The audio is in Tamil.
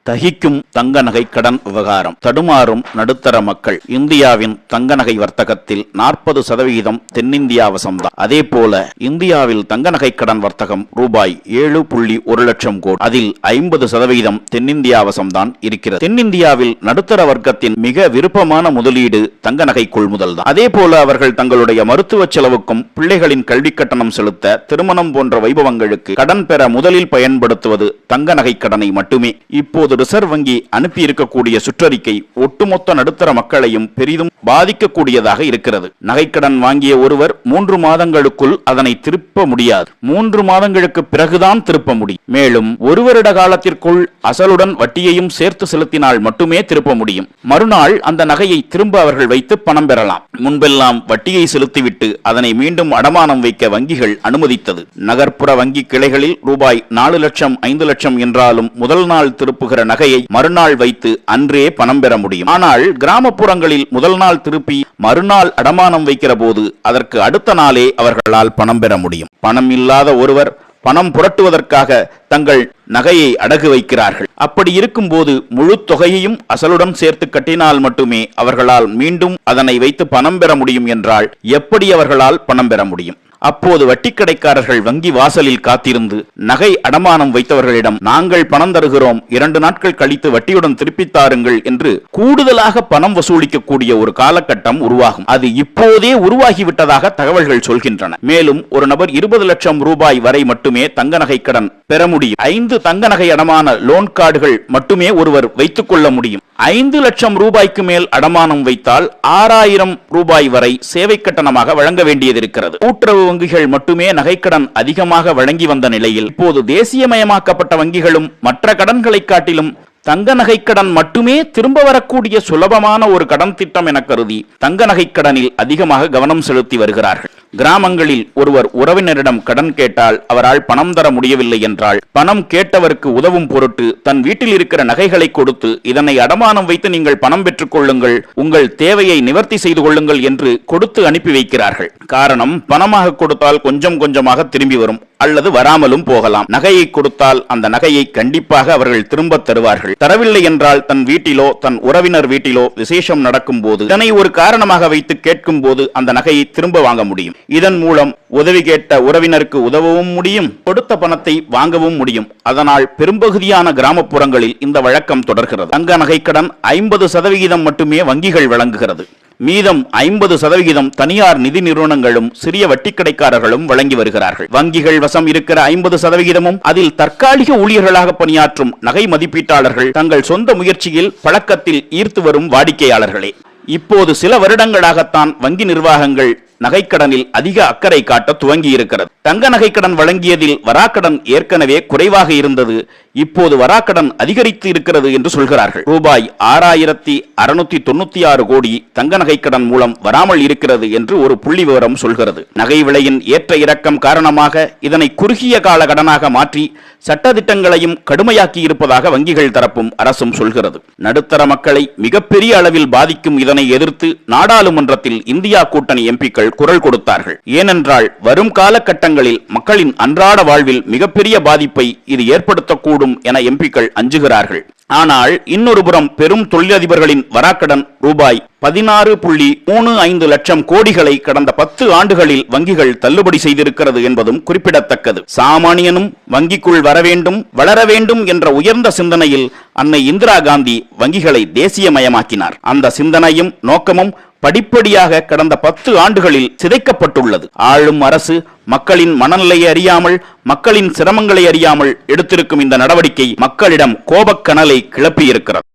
தகிக்கும் தங்க நகை கடன் விவகாரம். தடுமாறும் நடுத்தர மக்கள். இந்தியாவின் தங்க நகை வர்த்தகத்தில் 40% தென்னிந்தியா வசம்தான். அதே போல இந்தியாவில் தங்க நகை கடன் வர்த்தகம் ரூபாய் 7.1 லட்சம் கோடி. அதில் 50% தென்னிந்தியா வசம்தான் இருக்கிறது. தென்னிந்தியாவில் நடுத்தர வர்க்கத்தின் மிக விருப்பமான முதலீடு தங்க நகை கொள்முதல் தான். அதே போல அவர்கள் தங்களுடைய மருத்துவ செலவுக்கும் பிள்ளைகளின் கல்வி கட்டணம் செலுத்த, திருமணம் போன்ற வைபவங்களுக்கு கடன் பெற முதலில் பயன்படுத்துவது தங்க நகை கடனை மட்டுமே. இப்போது ரிசர்வ் வங்கி அனுப்பி இருக்கக்கூடிய சுற்றறிக்கை ஒட்டுமொத்த நடுத்தர மக்களையும் பெரிதும் பாதிக்கக்கூடியதாக இருக்கிறது. நகைக்கடன் வாங்கிய ஒருவர் 3 மாதங்களுக்குள் அதனை திருப்ப முடியாது. 3 மாதங்களுக்கு பிறகுதான் திருப்ப முடியும். மேலும் 1 வருட காலத்திற்குள் அசலுடன் வட்டியையும் சேர்த்து செலுத்தினால் மட்டுமே திருப்ப முடியும். மறுநாள் அந்த நகையை திரும்ப அவர்கள் வைத்து பணம் பெறலாம். முன்பெல்லாம் வட்டியை செலுத்திவிட்டு அதனை மீண்டும் அடமானம் வைக்க வங்கிகள் அனுமதித்தது. நகர்ப்புற வங்கி கிளைகளில் ரூபாய் 4 லட்சம் 5 லட்சம் என்றாலும் முதல் நாள் திருப்புகிற நகையை மறுநாள் வைத்து அன்றே பணம் பெற முடியும். ஆனால் கிராமப்புறங்களில் முதல் நாள் திருப்பி மறுநாள் அடமானம் வைக்கிற போது அதற்கு அடுத்த நாளே அவர்களால் பணம் பெற முடியும். பணம் இல்லாத ஒருவர் பணம் புரட்டுவதற்காக தங்கள் நகையை அடகு வைக்கிறார்கள். அப்படி இருக்கும் போது முழு தொகையையும் அசலுடன் சேர்த்து கட்டினால் மட்டுமே அவர்களால் மீண்டும் அதனை வைத்து பணம் பெற முடியும் என்றால் எப்படி அவர்களால் பணம் பெற முடியும்? அப்போது வட்டிக்கடைக்காரர்கள் வங்கி வாசலில் காத்திருந்து நகை அடமானம் வைத்தவர்களிடம் நாங்கள் பணம் தருகிறோம், 2 நாட்கள் கழித்து வட்டியுடன் திருப்பித் தாருங்கள் என்று கூடுதலாக பணம் வசூலிக்கக்கூடிய ஒரு காலகட்டம் உருவாகும். அது இப்போதே உருவாகிவிட்டதாக தகவல்கள் சொல்கின்றன. மேலும் ஒரு நபர் 20 லட்சம் ரூபாய் வரை மட்டுமே தங்க நகை கடன் பெற முடியும். 5 தங்க நகை அடமான லோன் கார்டுகள் மட்டுமே ஒருவர் வைத்துக் கொள்ள முடியும். 5 லட்சம் ரூபாய்க்கு மேல் அடமானம் வைத்தால் 6000 ரூபாய் வரை சேவை கட்டணமாக வழங்க வேண்டியது இருக்கிறது. கூட்டுறவு வங்கிகள் மட்டுமே நகைக்கடன் அதிகமாக வழங்கி வந்த நிலையில் இப்போது தேசியமயமாக்கப்பட்ட வங்கிகளும் மற்ற கடன்களை காட்டிலும் தங்க நகைக்கடன் மட்டுமே திரும்ப வரக்கூடிய சுலபமான ஒரு கடன் திட்டம் என கருதி தங்க நகைக்கடனில் அதிகமாக கவனம் செலுத்தி வருகிறார்கள். கிராமங்களில் ஒருவர் உறவினரிடம் கடன் கேட்டால் அவரால் பணம் தர முடியவில்லை என்றால் பணம் கேட்டவருக்கு உதவும் பொருட்டு தன் வீட்டில் இருக்கிற நகைகளை கொடுத்து இதனை அடமானம் வைத்து நீங்கள் பணம் பெற்றுக் கொள்ளுங்கள், உங்கள் தேவையை நிவர்த்தி செய்து கொள்ளுங்கள் என்று கொடுத்து அனுப்பி வைக்கிறார்கள். காரணம், பணமாக கொடுத்தால் கொஞ்சம் கொஞ்சமாக திரும்பி வரும் அல்லது வராமலும் போகலாம். நகையை கொடுத்தால் அந்த நகையை கண்டிப்பாக அவர்கள் திரும்ப தருவார்கள். தரவில்லை என்றால் தன் வீட்டிலோ தன் உறவினர் வீட்டிலோ விசேஷம் நடக்கும் போது இதனை ஒரு காரணமாக வைத்து கேட்கும் போது அந்த நகையை திரும்ப வாங்க முடியும். இதன் மூலம் உதவி கேட்ட உறவினருக்கு உதவவும் முடியும், கொடுத்த பணத்தை வாங்கவும் முடியும். அதனால் பெரும்பகுதியான கிராமப்புறங்களில் இந்த வழக்கம் தொடர்கிறது. தங்க நகைக்கடன் 50% மட்டுமே வங்கிகள் வழங்குகிறது. மீதம் 50% தனியார் நிதி நிறுவனங்களும் சிறிய வட்டிக்கடைக்காரர்களும் வழங்கி வருகிறார்கள். வங்கிகள் வசம் இருக்கிற 50%ம் அதில் தற்காலிக ஊழியர்களாக பணியாற்றும் நகை மதிப்பீட்டாளர்கள் தங்கள் சொந்த முயற்சியில் பழக்கத்தில் ஈர்த்து வரும் வாடிக்கையாளர்களே. இப்போது சில வருடங்களாகத்தான் வங்கி நிர்வாகங்கள் நகைக்கடனில் அதிக அக்கறை காட்ட துவங்கி இருக்கிறது. தங்க நகைக்கடன் வழங்கியதில் வராக்கடன் ஏற்கனவே குறைவாக இருந்தது, இப்போது வராக்கடன் அதிகரித்து இருக்கிறது என்று சொல்கிறார்கள். ரூபாய் 6696 கோடி தங்க நகைக்கடன் மூலம் வராமல் இருக்கிறது என்று ஒரு புள்ளி விவரம் சொல்கிறது. நகை விலையின் ஏற்ற இறக்கம் காரணமாக இதனை குறுகிய கால கடனாக மாற்றி சட்டதிட்டங்களையும் கடுமையாக்கி இருப்பதாக வங்கிகள் தரப்பும் அரசும் சொல்கிறது. நடுத்தர மக்களை மிகப்பெரிய அளவில் பாதிக்கும் இதனை எதிர்த்து நாடாளுமன்றத்தில் இந்தியா கூட்டணி எம்பிக்கள் குரல் கொடுத்தார்கள். ஏனென்றால் வரும் காலகட்டங்களில் மக்களின் அன்றாட வாழ்வில் மிகப்பெரிய பாதிப்பை இது ஏற்படுத்தக்கூடும் என எம்பிக்கள் அஞ்சுகிறார்கள். ஆனால் இன்னொரு புறம் பெரும் தொழிலதிபர்களின் வராக்கடன் ரூபாய் 16.35 லட்சம் கோடிகளை கடந்த 10 ஆண்டுகளில் வங்கிகள் தள்ளுபடி செய்திருக்கிறது என்பதும் குறிப்பிடத்தக்கது. சாமானியனும் வங்கிக்குள் வர வேண்டும், வளர வேண்டும் என்ற உயர்ந்த சிந்தனையில் அன்னை இந்திரா காந்தி வங்கிகளை தேசியமயமாக்கினார். அந்த சிந்தனையும் நோக்கமும் படிப்படியாக கடந்த 10 ஆண்டுகளில் சிதைக்கப்பட்டுள்ளது. ஆளும் அரசு மக்களின் மனநிலையை அறியாமல், மக்களின் சிரமங்களை அறியாமல் எடுத்திருக்கும் இந்த நடவடிக்கை மக்களிடம் கோபக்கனலை கிளப்பியிருக்கிறது.